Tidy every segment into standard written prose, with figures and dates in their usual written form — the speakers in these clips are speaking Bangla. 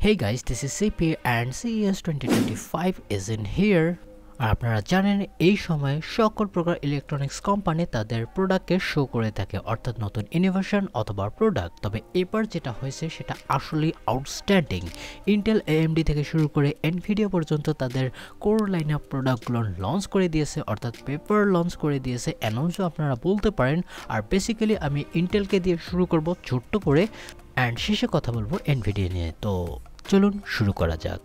Hey guys, this is CP and CES 2025 is in here. আর আপনারা জানেন এই সময় সকল প্রকার ইলেকট্রনিক্স কোম্পানি তাদের প্রোডাক্টকে শো করে থাকে, অর্থাৎ নতুন ইনোভেশন অথবা প্রোডাক্ট। তবে এবার যেটা হয়েছে সেটা আসলে আউটস্ট্যান্ডিং। ইন্টেল, AMD থেকে শুরু করে এনভিডিয়া পর্যন্ত তাদের কোর লাইন আপ প্রোডাক্টগুলো লঞ্চ করে দিয়েছে, অর্থাৎ পেপার লঞ্চ করে দিয়েছে, অ্যানাউন্সও আপনারা বলতে পারেন। আর বেসিক্যালি আমি ইন্টেলকে দিয়ে শুরু করব ছোট্ট করে, অ্যান্ড শেষে কথা বলবো এনভিডিয়া নিয়ে। তো চলুন শুরু করা যাক।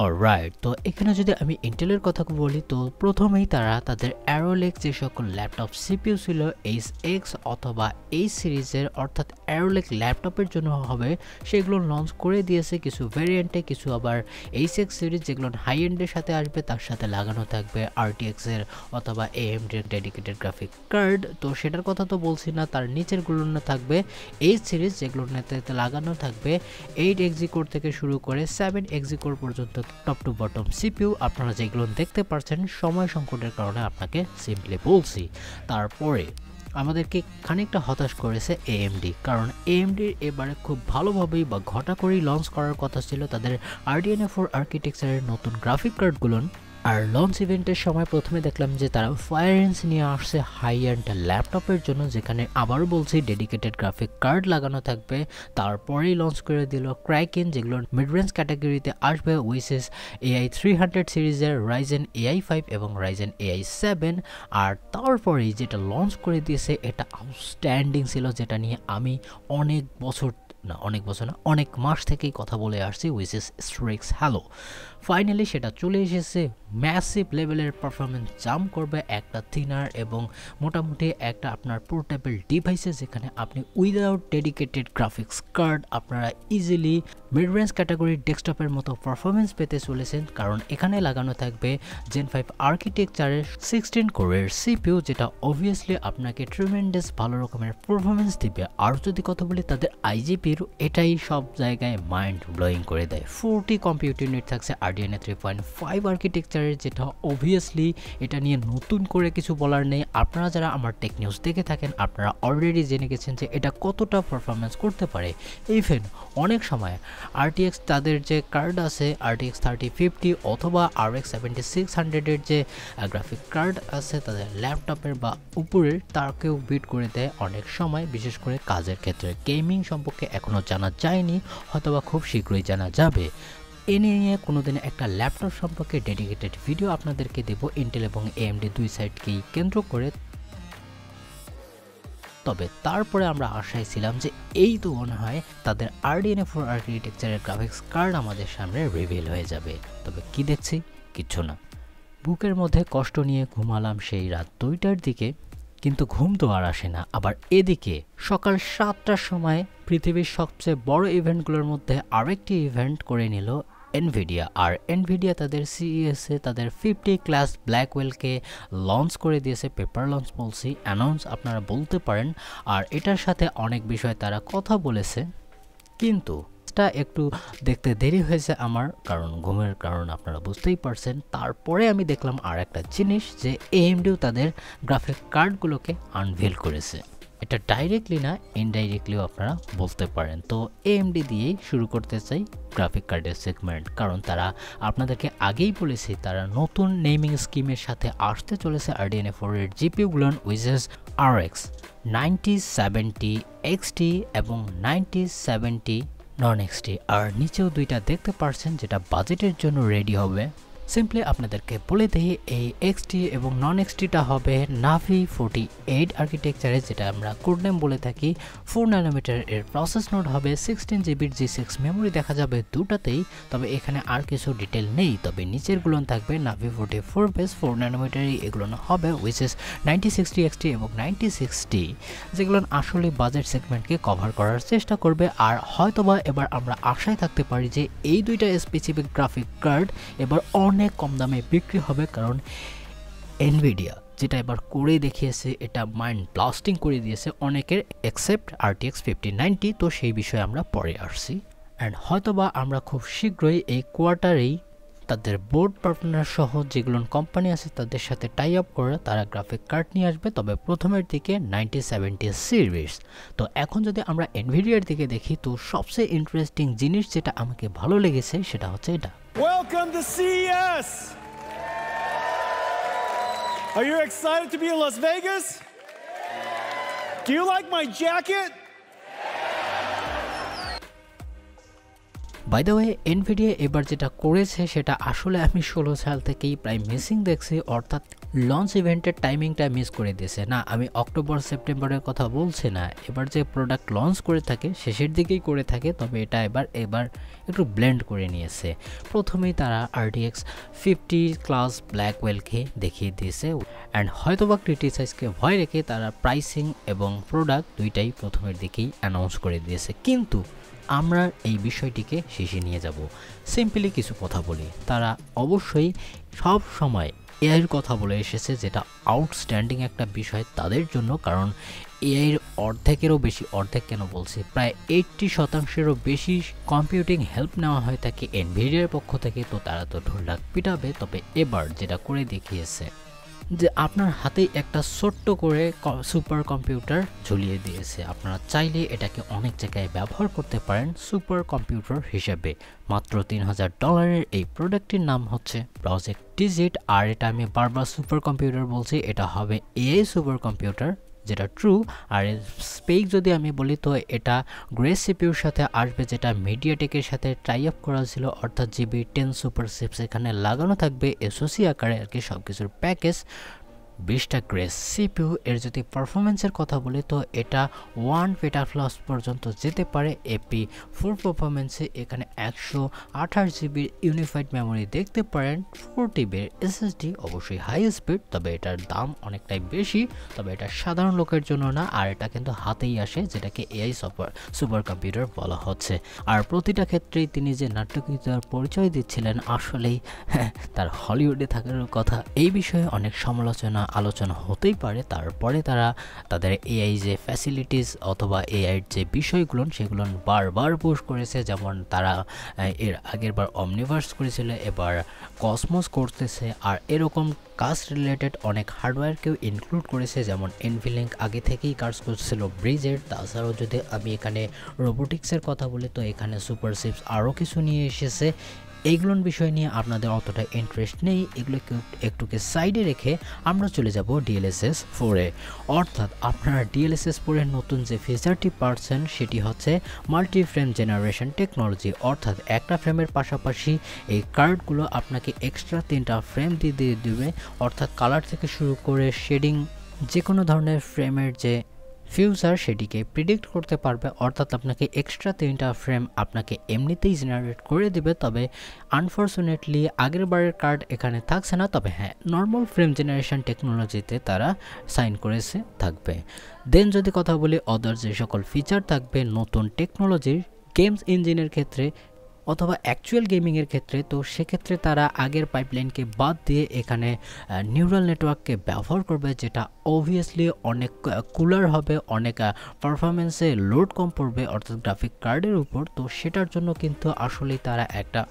অলরাইট, তো এখানে যদি আমি ইন্টেলের কথা বলি তো প্রথমেই তারা তাদের অ্যারোলেক্স যে সকল ল্যাপটপ সিপিইউ ছিল H-X অথবা এই সিরিজের, অর্থাৎ অ্যারোলেক্স ল্যাপটপের জন্য হবে, সেগুলো লঞ্চ করে দিয়েছে কিছু ভ্যারিয়েন্টে। কিছু আবার H-X সিরিজ যেগুলো হাই এন্ডের সাথে আসবে, তার সাথে লাগানো থাকবে RTX এর অথবা AMD এর ডেডিকেটেড গ্রাফিক কার্ড। তো সেটার কথা তো বলছি না, তার নিচেরগুলো থাকবে এই সিরিজ যেগুলোর নেতাতে লাগানো থাকবে 8 কোর থেকে শুরু করে 7 কোর পর্যন্ত টপ টু বটম সিপিইউ। আপনারা যেগুলো দেখতে পাচ্ছেন, সময় সংকটের কারণে আপনাকে সিম্পলি বলছি। তারপরে আমাদেরকে খানিকটা হতাশ করেছে AMD, কারণ AMD এবারে খুব ভালোভাবেই বা ঘটা করেই লঞ্চ করার কথা ছিল তাদের RDNA 4 আর্কিটেকচারের নতুন গ্রাফিক কার্ডগুলো। আর লঞ্চ ইভেন্টের সময় প্রথমে দেখলাম যে তারা ফায়ারেন্স নিয়ে আসছে হাই এন্ড ল্যাপটপের জন্য, যেখানে আবারও বলছি ডেডিকেটেড গ্রাফিক কার্ড লাগানো থাকবে। তারপরেই লঞ্চ করে দিল ক্রাইকেন, যেগুলো মিড রেঞ্জ ক্যাটাগরিতে আসবে, উইসেস AI 300 সিরিজের Ryzen AI 5 এবং Ryzen AI 7। আর তারপরেই যেটা লঞ্চ করে দিয়েছে এটা আউটস্ট্যান্ডিং ছিল, যেটা নিয়ে আমি অনেক মাস থেকেই কথা বলে আসছি, উইসেস Strix Halo। ফাইনালি সেটা চলে এসেছে, ম্যাসিভ লেভেলের পারফরমেন্স জাম্প করবে, একটা থিনার এবং মোটামুটি একটা আপনার পোর্টেবল ডিভাইসে, যেখানে আপনি উইদাউট ডেডিকেটেড গ্রাফিক্স কার্ড আপনারা ইজিলি মিড রেঞ্জ ক্যাটাগরির ডেস্কটপের মতো পারফরমেন্স পেতে চলেছেন। কারণ এখানে লাগানো থাকবে Gen 5 আর্কিটেকচারের 16 কোরের সিপিইউ, যেটা অবভিয়াসলি আপনাকে ট্রিমেন্ডাস ভালো রকমের পারফরমেন্স দিবে। আর যদি কথা বলি তাদের IGPর, এটাই সব জায়গায় মাইন্ড ব্লোয়িং করে দেয়। 40 কম্পিউট ইউনিট থাকছে RDNA 3.5 আর্কিটেকচারের, যেটা অবভিয়াসলি এটা নিয়ে নতুন করে কিছু বলার নেই। আপনারা যারা আমার টেক নিউজ দেখে থাকেন আপনারা অলরেডি জেনে গেছেন যে এটা কতটা পারফরমেন্স করতে পারে। ইভেন অনেক সময় RTX তাদের যে কার্ড আছে RTX 3050 অথবা RX 7600 যে গ্রাফিক কার্ড আছে তাদের ল্যাপটপের বা উপরের, তাকেও বিট করে দেয় অনেক সময়, বিশেষ করে কাজের ক্ষেত্রে। গেমিং সম্পর্কে এখনও জানা যায়নি, হয়তোবা খুব শীঘ্রই জানা যাবে। এ নিয়ে কোনোদিন একটা ল্যাপটপ সম্পর্কে ডেডিকেটেড ভিডিও আপনাদেরকে দেব, ইন্টেল এবং AMD দুই সাইডকেই কেন্দ্র করে। তবে তারপরে আমরা আশায় ছিলাম যে এই তো মনে হয় তাদের RDNA 4 আর্কিটেকচারের গ্রাফিক্স কার্ড আমাদের সামনে রিভিল হয়ে যাবে। তবে কি দেখছি? কিচ্ছু না। বুকের মধ্যে কষ্ট নিয়ে ঘুমালাম সেই রাত 2টার দিকে, কিন্তু ঘুম তো আর আসে না। আবার এদিকে সকাল 7টার সময় পৃথিবীর সবচেয়ে বড় ইভেন্টগুলোর মধ্যে আরেকটি ইভেন্ট করে নিল এনভিডিয়া। আর এনভিডিয়া তাদের CES-এ তাদের 50 ক্লাস ব্ল্যাকওয়েলকে লঞ্চ করে দিয়েছে, পেপার লঞ্চ বলছি, অ্যানাউন্স আপনারা বলতে পারেন। আর এটার সাথে অনেক বিষয় তারা কথা বলেছে, কিন্তু একটু দেখতে দেরি হয়েছে আমার, কারণ ঘুমের কারণ আপনারা বুঝতেই পারছেন। তারপরে আমি দেখলাম আর একটা জিনিস, যে AMDও তাদের গ্রাফিক কার্ডগুলোকে আনভিল করেছে। এটা ডাইরেক্টলি না, ইনডাইরেক্টলিও আপনারা বলতে পারেন। তো AMD দিয়েই শুরু করতে চাই গ্রাফিক কার্ডের সেগমেন্ট, কারণ তারা আপনাদেরকে আগেই বলেছে তারা নতুন নেমিং স্কিমের সাথে আসতে চলেছে RDNA 4 এর GPU-গুলো, উইচেস RX 9070 XT এবং 9070 নন XT। আর নিচেও দুইটা দেখতে পারছেন যেটা বাজেটের জন্য রেডি হবে। সিম্পলি আপনাদেরকে বলে দিই, এই XT এবং নন XTটা হবে Navi 48 আর্কিটেকচারে, যেটা আমরা কোড নেম বলে থাকি। 4 ন্যানোমিটার এর প্রসেস নোড হবে, 16GB G6 মেমোরি দেখা যাবে দুটাতেই। তবে এখানে আর কিছু ডিটেল নেই, তবে নিচেরগুলো থাকবে Navi 44 বেস 4 ন্যানোমিটারই এগুলো হবে, উইচেস 9060 XT এবং 9060, যেগুলো আসলে বাজেট সেগমেন্টকে কভার করার চেষ্টা করবে। আর হয়তোবা এবার আমরা আশায় থাকতে পারি যে এই দুইটা স্পেসিফিক গ্রাফিক কার্ড এবার অনেক কম দামে বিক্রি হবে, কারণ এনভিডিয়া যেটা এবার করে দেখিয়েছে এটা মাইন্ড ব্লাস্টিং করে দিয়েছে অনেকের, এক্সেপ্ট RTX 5090। তো সেই বিষয়ে আমরা পরে আসছি। অ্যান্ড হয়তোবা আমরা খুব শীঘ্রই এই কোয়ার্টারেই তাদের বোর্ড পার্টনার সহ যেগুলো কোম্পানি আছে তাদের সাথে টাই আপ করে তারা গ্রাফিক কার্ড নিয়ে আসবে, তবে প্রথমের দিকে 9070 সিরিজ। তো এখন যদি আমরা এনভিডিয়ার দিকে দেখি, তো সবচেয়ে ইন্টারেস্টিং জিনিস যেটা আমাকে ভালো লেগেছে সেটা হচ্ছে এটা। Welcome to CES! Are you excited to be in Las Vegas? Do you like my jacket? By the way, Nvidia এবার যেটা করেছে সেটা আসলে আমি 16 সাল থেকেই প্রায় মিসিং দেখছি, অর্থাৎ লঞ্চ ইভেন্টের টাইমিংটা মিস করে দিয়েছে। না, আমি অক্টোবর সেপ্টেম্বরের কথা বলছি না, এবার যে প্রোডাক্ট লঞ্চ করে থাকে শেষের দিকেই করে থাকে, তবে এটা এবার একটু ব্লেন্ড করে নিয়েছে। প্রথমেই তারা RTX 50 ক্লাস ব্ল্যাকওয়েলকে দেখিয়ে দিয়েছে, অ্যান্ড হয়তোবা ক্রিটিসাইজকে ভয় রেখে তারা প্রাইসিং এবং প্রোডাক্ট দুইটাই প্রথমের দিকেই অ্যানাউন্স করে দিয়েছে। কিন্তু আমরা এই বিষয়টিকে শেষে নিয়ে যাব। সিম্পলি কিছু কথা বলি, তারা অবশ্যই সব সময় এআইয়ের কথা বলে এসেছে, যেটা আউটস্ট্যান্ডিং একটা বিষয় তাদের জন্য, কারণ এআইয়ের অর্ধেকেরও বেশি, অর্ধেক কেন বলছি, প্রায় 80%-এরও বেশি কম্পিউটিং হেল্প নেওয়া হয় থাকে এনভিডিয়ার পক্ষ থেকে। তো তারা তো ঢোলঢাক পিটাবে। তবে এবার যেটা করে দেখিয়েছে যে আপনার হাতেই একটা ছোট্ট করে সুপার কম্পিউটার ঝুলিয়ে দিয়েছে, আপনারা চাইলে এটাকে অনেক জায়গায় ব্যবহার করতে পারেন সুপার কম্পিউটার হিসেবে। মাত্র $3000 এই প্রোডাক্টটির নাম হচ্ছে প্রজেক্ট ডিজিট। আর এটা আমি বারবার সুপার কম্পিউটার বলছি, এটা হবে এআই সুপার কম্পিউটার, যেটা ট্রু। আর স্পেক যদি আমি বলি, তো এটা গ্রেস সিপিউর সাথে আসবে, যেটা মিডিয়াটেকের সাথে টাই আপ করা ছিল, অর্থাৎ GB10 সুপার চিপস এখানে লাগানো থাকবে এসওসি আকারে আর কি, সব কিছুর প্যাকেজ। 20টা grace CPU. এর যদি পারফরমেন্সের কথা বলি, তো এটা 1 পেটাফ্লস পর্যন্ত যেতে পারে এপি 4 পারফরমেন্সে। এখানে 128 জিবির ইউনিফাইড মেমোরি দেখতে পারেন, 4 টিবির এসএসডি, অবশ্যই হাই স্পিড। তবে এটার দাম অনেকটাই বেশি, তবে এটা সাধারণ লোকের জন্য না, আর এটা কিন্তু হাতেই আসে, যেটাকে এআই সুপার কম্পিউটার বলা হচ্ছে। আর প্রতিটা ক্ষেত্রেই তিনি যে নাটকীয়তার পরিচয় দিচ্ছিলেন, আসলেই তার হলিউডে থাকার কথা। এই বিষয়ে অনেক আলোচনা হতেই পারে। তারপরে তারা তাদের এআই যে ফ্যাসিলিটিস অথবা এআইয়ের যে বিষয়গুলো সেগুলো বারবার পুশ করেছে, যেমন তারা এর আগের বার অমনিভার্স করেছিল, এবার কসমোস করতেছে। আর এরকম কাজ রিলেটেড অনেক হার্ডওয়্যারকেও ইনক্লুড করেছে, যেমন এনভিলিঙ্ক আগে থেকেই কাজ করছিল ব্রিজের। তাছাড়াও যদি আমি এখানে রোবোটিক্সের কথা বলি, তো এখানে সুপার চিপস আরও কিছু নিয়ে এসেছে। এইগুলোর বিষয় নিয়ে আপনাদের অতটা ইন্টারেস্ট নেই, এগুলোকে একটুকে সাইডে রেখে আমরা চলে যাব DLSS 4-এ। অর্থাৎ আপনারা DLSS 4-এর নতুন যে ফিচারটি পাচ্ছেন সেটি হচ্ছে মাল্টি ফ্রেম জেনারেশন টেকনোলজি। অর্থাৎ একটা ফ্রেমের পাশাপাশি এই কার্ডগুলো আপনাকে এক্সট্রা 3টা ফ্রেম দিয়ে দেবে, অর্থাৎ কালার থেকে শুরু করে শেডিং, যে কোনো ধরনের ফ্রেমের যে ফিউচার সেটিকে প্রিডিক্ট করতে পারবে। অর্থাৎ আপনাকে এক্সট্রা 3টা ফ্রেম আপনাকে এমনিতেই জেনারেট করে দিবে। তবে আনফর্চুনেটলি আগের বারের কার্ড এখানে থাকছে না, তবে হ্যাঁ, নর্মাল ফ্রেম জেনারেশন টেকনোলজিতে তারা সাইন করেছে থাকবে। দেন যদি কথা বলি অদার যে সকল ফিচার থাকবে নতুন টেকনোলজির গেমস ইঞ্জিনের ক্ষেত্রে অথবা অ্যাকচুয়াল গেমিংয়ের ক্ষেত্রে, তো সেক্ষেত্রে তারা আগের পাইপলাইনকে বাদ দিয়ে এখানে নিউরাল নেটওয়ার্ককে ব্যবহার করবে, যেটা অবভিয়াসলি অনেক কুলার হবে, অনেক পারফরমেন্সে লোড কম পড়বে, অর্থাৎ গ্রাফিক কার্ডের উপর। তো সেটার জন্য কিন্তু আসলেই তারা একটা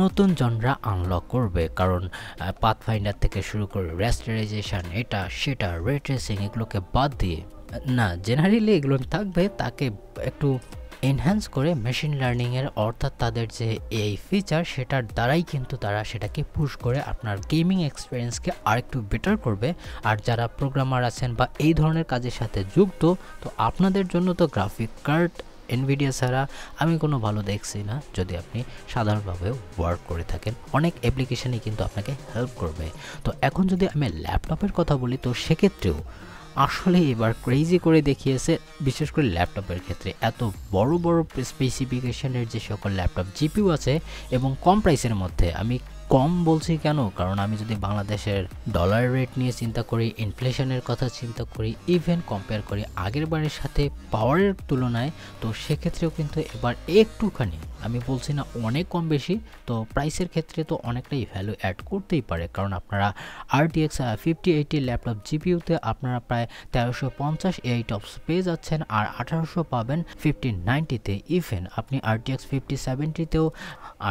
নতুন জনরা আনলক করবে, কারণ পাথফাইন্ডার থেকে শুরু করে রেস্টারাইজেশন, এটা সেটা রে ট্রেসিং, এগুলোকে বাদ দিয়ে না, জেনারেলি এগুলো থাকবে, তাকে একটু এনহ্যান্স করে মেশিন লার্নিংয়ের, অর্থাৎ তাদের যে এই ফিচার সেটার দ্বারাই কিন্তু তারা সেটাকে পুশ করে আপনার গেমিং এক্সপিরিয়েন্সকে আরেকটু বেটার করবে। আর যারা প্রোগ্রামার আছেন বা এই ধরনের কাজের সাথে যুক্ত, তো আপনাদের জন্য তো গ্রাফিক কার্ড এনভিডিয়া ছাড়া আমি কোনো ভালো দেখছি না, যদি আপনি সাধারণভাবেও ওয়ার্ক করে থাকেন। অনেক অ্যাপ্লিকেশানই কিন্তু আপনাকে হেল্প করবে। তো এখন যদি আমি ল্যাপটপের কথা বলি, তো সেক্ষেত্রেও আসলে এবার ক্রেজি করে দেখিয়েছে, বিশেষ করে ল্যাপটপের ক্ষেত্রে। এত বড় বড় স্পেসিফিকেশনের যে সকল ল্যাপটপ জিপিইউ আছে এবং কম প্রাইসের মধ্যে, আমি কম বলছি কেন, কারণ আমি যদি বাংলাদেশের ডলার রেট নিয়ে চিন্তা করি, ইনফ্লেশনের কথা চিন্তা করি, ইভেন কম্পেয়ার করি আগের বারের সাথে পাওয়ারের তুলনায়, তো সেক্ষেত্রেও কিন্তু এবার একটুখানি, আমি বলছি না অনেক কম বেশি, তো প্রাইসের ক্ষেত্রে তো অনেকটাই ভ্যালু অ্যাড করতেই পারে। কারণ আপনারা RTX 5080 ল্যাপটপ জিপিইউতে আপনারা প্রায় 1350 AI টপস পেয়ে যাচ্ছেন, আর 1800 পাবেন 5090-তে। ইভেন আপনি RTX 5070-তেও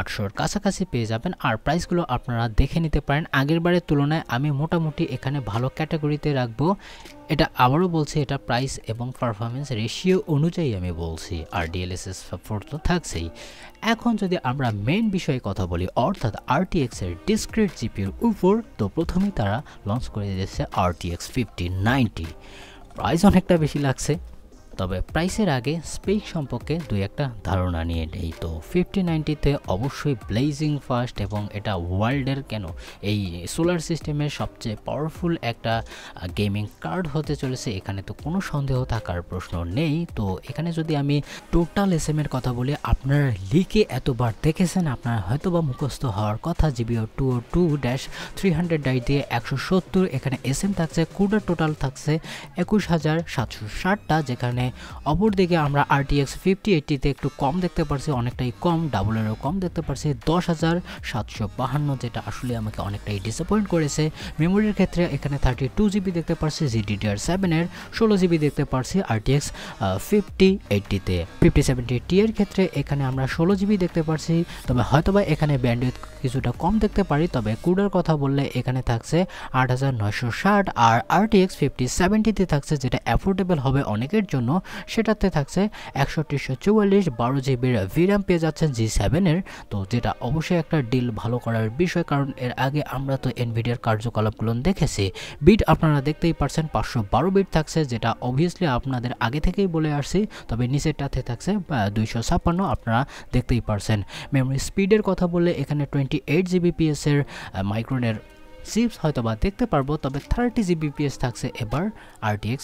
800-র কাছাকাছি পেয়ে যাবেন। আর প্রাইস প্রাইসগুলো আপনারা দেখে নিতে পারেন। আগের বারের তুলনায় আমি মোটামুটি এখানে ভালো ক্যাটাগরিতে রাখবো। এটা আবারও বলছি, এটা প্রাইস এবং পারফরমেন্স রেশিও অনুযায়ী আমি বলছি, আর ডিএলএসএস সাপোর্ট তো থাকছেই। এখন যদি আমরা মেইন বিষয়ে কথা বলি, অর্থাৎ RTX এর ডিসক্রিট জিপির উপর, তো প্রথমেই তারা লঞ্চ করে দিয়েছে RTX 5090। প্রাইস অনেকটা বেশি লাগছে, তবে প্রাইসের আগে স্পেক সম্পর্কে দুই একটা ধারণা নিয়ে নেই। তো 5090-তে অবশ্যই ব্লেজিং ফাস্ট এবং এটা ওয়ার্ল্ডের কেন এই সোলার সিস্টেমের সবচেয়ে পাওয়ারফুল একটা গেমিং কার্ড হতে চলেছে, এখানে তো কোনো সন্দেহ থাকার প্রশ্ন নেই। তো এখানে যদি আমি টোটাল এসএমের কথা বলি, আপনারা লিকে এতবার দেখেছেন, আপনার হয়তো বা মুখস্থ হওয়ার কথা GBO 202-300 দিয়ে 170। এখানে এসএম থাকছে, কুডা টোটাল থাকছে 21760টা, যেখানে অপরদিকে আমরা RTX 5080-তে একটু কম দেখতে পারছি, অনেকটাই কম, ডাবলেরও কম দেখতে পারছি 10752, যেটা আসলে আমাকে অনেকটাই ডিসঅ্যাপয়েন্ট করেছে। মেমোরির ক্ষেত্রে এখানে 32GB দেখতে পারছি GDDR7-এর, 16GB দেখতে পারছি RTX 5080-তে। 5070 এর ক্ষেত্রে এখানে আমরা 16GB দেখতে পারছি, তবে হয়তোবা এখানে ব্যান্ডউইথ কিছুটা কম দেখতে পারি। তবে কুডার কথা বললে এখানে থাকছে 8960, আর RTX 5070-তে থাকছে, যেটা অ্যাফোর্ডেবল হবে অনেকের জন্য, সেটাতে থাকছে 6144, 12GBর VRAM পেয়ে যাচ্ছেন G7-এর। তো যেটা অবশ্যই একটা ডিল ভালো করার বিষয়, কারণ এর আগে আমরা তো এনভিডিয়ার কার্যকলাপগুলো দেখেছি। বিট আপনারা দেখতেই পারছেন 512 বিট থাকছে, যেটা অবভিয়াসলি আপনাদের আগে থেকেই বলে আসছি। তবে নিচেরটাতে থাকছে 256, আপনারা দেখতেই পারছেন। মেমোরি স্পিডের কথা বললে এখানে 28 Gbps-এর মাইক্রনের চিপস হয়তো বা দেখতে পারবো, তবে 30 Gbps থাকছে এবার RTX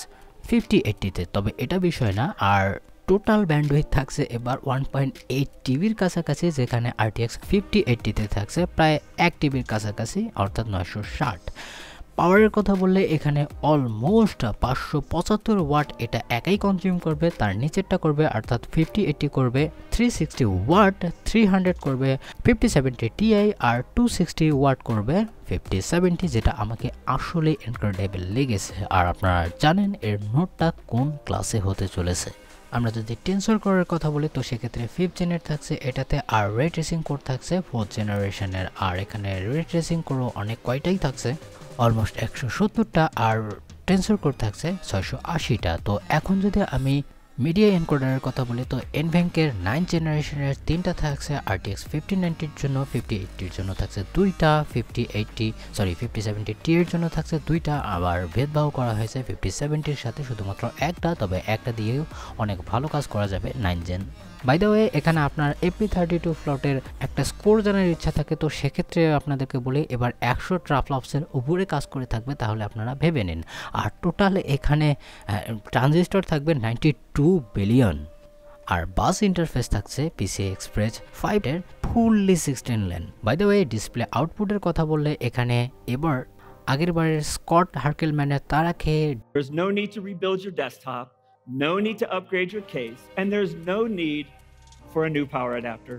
5080-তে। তবে এটা বিষয় না, আর টোটাল ব্যান্ডউইথ থাকছে এবার 1.8 TBর কাছাকাছি, যেখানে RTX 5080-তে থাকছে প্রায় 1 TBর কাছাকাছি, অর্থাৎ 960। পাওয়ারের কথা বললে এখানে অলমোস্ট 575 ওয়াট এটা একাই কনজিউম করবে, তার নিচেরটা করবে অর্থাৎ 5080 করবে 360 ওয়াট, 300 করবে 5070 Ti, আর 260 ওয়াট করবে 5070, যেটা আমাকে আসলে ইনক্রেডিবল লেগেছে। আর আপনারা জানেন এর নোটটা কোন ক্লাসে হতে চলেছে। আমরা যদি টেন্সর কোরের কথা বলি, তো সেক্ষেত্রে 5th জেনের থাকছে এটাতে, আর রে ট্রেসিং কোর থাকছে 4th জেনারেশনের, আর এখানে রে ট্রেসিং কোরও অনেক কয়টাই থাকছে, অলমোস্ট 170টা, আর টেন্সর কোর থাকছে 680টা। তো এখন যদি আমি মিডিয়া এনকোডারের কথা বলি, তো এনভ্যাঙ্কের 9th জেনারেশনের 3টা থাকছে RTX 5090-র জন্য, 5080-র জন্য থাকছে 2টা, 5070 এর জন্য থাকছে 2টা, আবার ভেদভাব করা হয়েছে 5070-র সাথে শুধুমাত্র একটা, তবে একটা দিয়েও অনেক ভালো কাজ করা যাবে 9th gen. By the way, এখানে আপনার AP32 ফ্লটের একটা স্কোর জানার ইচ্ছা থাকে, তো সেক্ষেত্রে আপনাদেরকে বলি এবার 100 ট্রাফলপসের উপরে কাজ করে থাকবে, তাহলে আপনারা ভেবে নিন। আর টোটাল এখানে ট্রানজিস্টর থাকবে 92 বিলিয়ন, আর বাস ইন্টারফেস থাকছে PCI Express 5-এর fully 16 lane. By the way, display আউটপুটের কথা বললে এখানে এবার আগের বারের স্কট হার্কেলম্যানের তারা খেয়ে There's no need to rebuild your desktop, no need to upgrade your case, and there's no need for a new power adapter.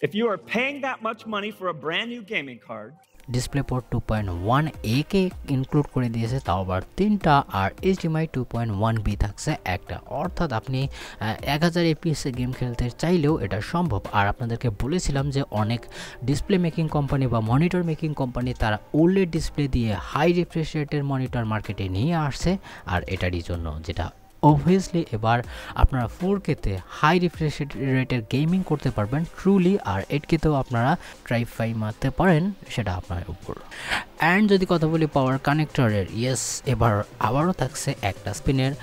If you are paying that much money for a brand new gaming card, DisplayPort 2.1a K include করে দিয়েছে, তাও আবার 3টা, আর HDMI 2.1b থাকছে একটা, অর্থাৎ আপনি 1000 FPS এ গেম খেলতে চাইলেও এটা সম্ভব। আর আপনাদেরকে বলেছিলাম যে অনেক ডিসপ্লে মেকিং কোম্পানি বা মনিটর মেকিং কোম্পানি তারা OLED ডিসপ্লে দিয়ে হাই রিফ্রেশ রেটের মনিটর মার্কেটে নিয়ে আসছে, আর এটারই জন্য যেটা অবভিয়াসলি এবার আপনারা 4K-তে হাই রিফ্রেশ রেটের গেমিং করতে পারবেন ট্রুলি, আর 8K-তেও আপনারা ট্রাই মারতে পারেন, সেটা আপনার উপর। অ্যান্ড যদি কথা বলি পাওয়ার কানেক্টরের, ইয়েস, এবার আবারও থাকছে একটা স্পিনের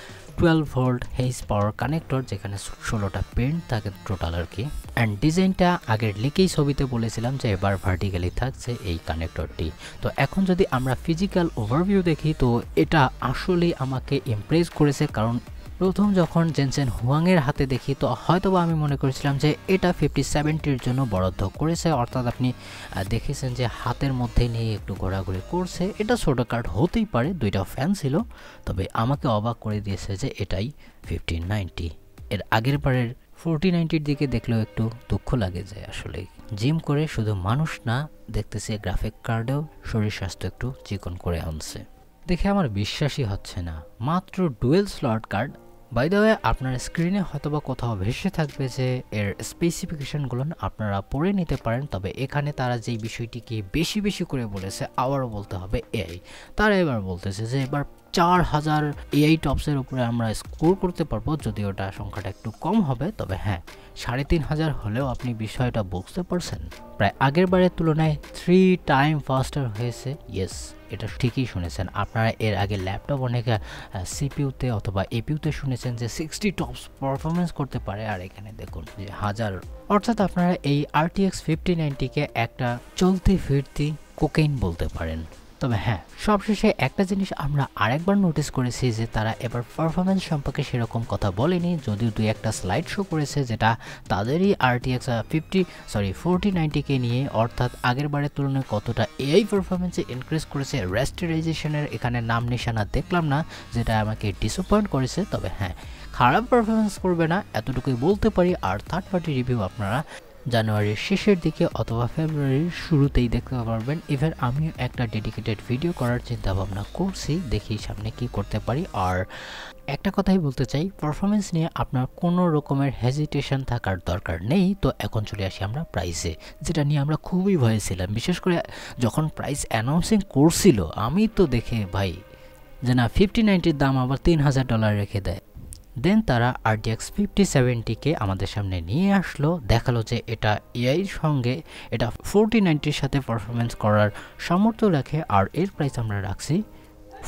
12 ভোল্ট হেইজ পাওয়ার কানেক্টর, যেখানে 16টা পেন থাকে টোটাল আর কি। অ্যান্ড ডিজাইনটা আগের লিকেই ছবিতে বলেছিলাম যে এবার ভার্টিক্যালি থাকছে এই কানেক্টরটি। তো এখন যদি আমরা ফিজিক্যাল ওভারভিউ দেখি, তো এটা আসলেই আমাকে ইমপ্রেস করেছে, কারণ প্রথম যখন জেনসেন হুয়াংয়ের হাতে দেখি, তো হয়তোবা আমি মনে করেছিলাম যে এটা 5070-র জন্য বরাদ্দ করেছে, অর্থাৎ আপনি দেখেছেন যে হাতের মধ্যে নিয়ে একটু ঘোরাঘুরি করছে, এটা ছোটো কার্ড হতেই পারে, 2টা ফ্যান ছিল, তবে আমাকে অবাক করে দিয়েছে যে এটাই 5090। এর আগের বারের 4090-র দিকে দেখলেও একটু দুঃখ লাগে যে আসলে জিম করে শুধু মানুষ না, দেখতেছি গ্রাফিক কার্ডেও শরীর স্বাস্থ্য একটু চিকন করে আনছে, দেখে আমার বিশ্বাসই হচ্ছে না। মাত্র dual slot card by the way, আপনার স্ক্রিনে হয়তোবা কোথাও ভেসে থাকবে যে এর স্পেসিফিকেশনগুলো আপনারা পড়ে নিতে পারেন। তবে এখানে তারা যেই বিষয়টিকে বেশি বেশি করে বলেছে, আবারও বলতে হবে এআই। তারা এবার বলতেছে যে এবার 4000 এআই টপসের উপরে আমরা স্কোর করতে পারবো, যদিও ওটা সংখ্যাটা একটু কম হবে। তবে হ্যাঁ, 3500 হলেও আপনি বিষয়টা বুঝতে পারছেন, প্রায় আগের বারের তুলনায় 3 টাইম ফাস্টার হয়েছে। ইয়েস, এটা ঠিকই শুনেছেন। আপনারা এর আগে ল্যাপটপ অনেক সিপিইউতে অথবা এপিইউতে শুনেছেন যে 60 টপস পারফরমেন্স করতে পারে, আর এখানে দেখুন যে 1000। অর্থাৎ আপনারা এই RTX 5090-কে একটা চলতি ফিরতি কোকেইন বলতে পারেন। তবে হ্যাঁ, সবশেষে একটা জিনিস আমরা আরেকবার নোটিস করেছি যে তারা এবার পারফরমেন্স সম্পর্কে সেরকম কথা বলেনি, যদিও দুই একটা স্লাইড শো করেছে যেটা তাদেরই RTX 4090-কে নিয়ে, অর্থাৎ আগের বারের তুলনায় কতটা এআই পারফরমেন্সে ইনক্রিজ করেছে। রেস্টারাইজেশনের এখানে নাম নিশানা দেখলাম না, যেটা আমাকে ডিসঅ্যাপয়েন্ট করেছে। তবে হ্যাঁ, খারাপ পারফরমেন্স করবে না এতটুকুই বলতে পারি। আর থার্ড পার্টি রিভিউ আপনারা জানুয়ারির শেষের দিকে অথবা ফেব্রুয়ারির শুরুতেই দেখতে পারবেন। ইভেন আমিও একটা ডেডিকেটেড ভিডিও করার চিন্তা ভাবনা করছি, দেখি সামনে কি করতে পারি। আর একটা কথাই বলতে চাই, পারফরমেন্স নিয়ে আপনার কোনো রকমের হেজিটেশন থাকার দরকার নেই। তো এখন চলে আসি আমরা প্রাইসে, যেটা নিয়ে আমরা খুবই ভয়ে ছিলাম, বিশেষ করে যখন প্রাইস অ্যানাউন্সিং করছিল। আমি তো দেখে ভাই যে না, 5090-র দাম আবার $3000 রেখে দেয়। দেন তারা RTX 5070-কে আমাদের সামনে নিয়ে আসলো, দেখালো যে এটা এআইয়ের সঙ্গে এটা 4090-র সাথে পারফরমেন্স করার সামর্থ্য রাখে, আর এর প্রাইস আমরা রাখছি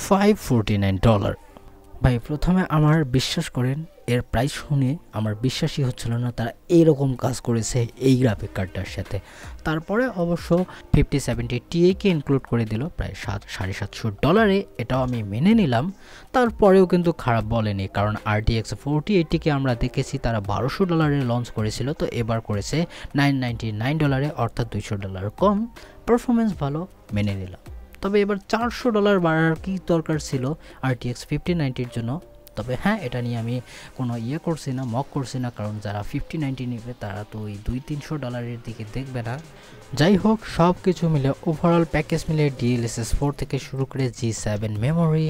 $549। ভাই প্রথমে আমার বিশ্বাস করেন, এর প্রাইস শুনে আমার বিশ্বাসই হচ্ছিল না তারা এইরকম কাজ করেছে এই গ্রাফিক কার্ডটার সাথে। তারপরে অবশ্য 5070 Ti-কে ইনক্লুড করে দিল প্রায় $750। এটাও আমি মেনে নিলাম। তারপরেও কিন্তু খারাপ বলেনি, কারণ RTX 4080-কে আমরা দেখেছি তারা $1200 লঞ্চ করেছিল, তো এবার করেছে $999, অর্থাৎ $200 কম। পারফরমেন্স ভালো, মেনে নিলাম। তবে এবার $400 বাড়ার কি দরকার ছিল RTX 5090-র জন্য? তবে হ্যাঁ, এটা নিয়ে আমি কোনো করছি না, মক করছি না, কারণ যারা 5090 নেবে তারা তো ওই $200-300 দিকে দেখবে না। যাই হোক, সব কিছু মিলে ওভারঅল প্যাকেজ মিলে DLSS 4 থেকে শুরু করে G7 মেমোরি,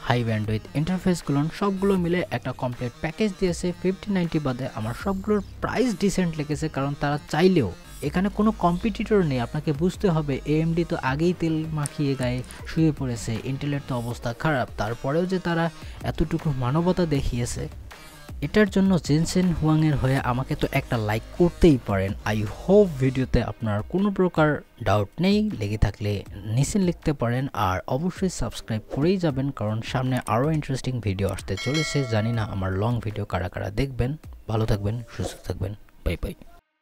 হাই ব্যান্ডউইথ ইন্টারফেসগুলো সবগুলো মিলে একটা কমপ্লিট প্যাকেজ দিয়েছে। 5090 বাদে আমার সবগুলোর প্রাইস ডিসেন্ট লেগেছে, কারণ তারা চাইলেও এখানে কোনো কম্পিটিটর নেই। আপনাকে বুঝতে হবে AMD তো আগেই তেল মাখিয়ে গায়ে শুয়ে পড়েছে, ইন্টেলের তো অবস্থা খারাপ। তারপরেও যে তারা এতটুকু মানবতা দেখিয়েছে, এটার জন্য জেনসেন হুয়াংয়ের হয়ে আমাকে তো একটা লাইক করতেই পারেন। আই হোপ ভিডিওতে আপনার কোনো প্রকার ডাউট নেই, লেগে থাকলে নিচে লিখতে পারেন। আর অবশ্যই সাবস্ক্রাইব করেই যাবেন, কারণ সামনে আরও ইন্টারেস্টিং ভিডিও আসতে চলেছে। জানি না আমার লং ভিডিও কারা কারা দেখবেন। ভালো থাকবেন, সুস্থ থাকবেন, বাই বাই।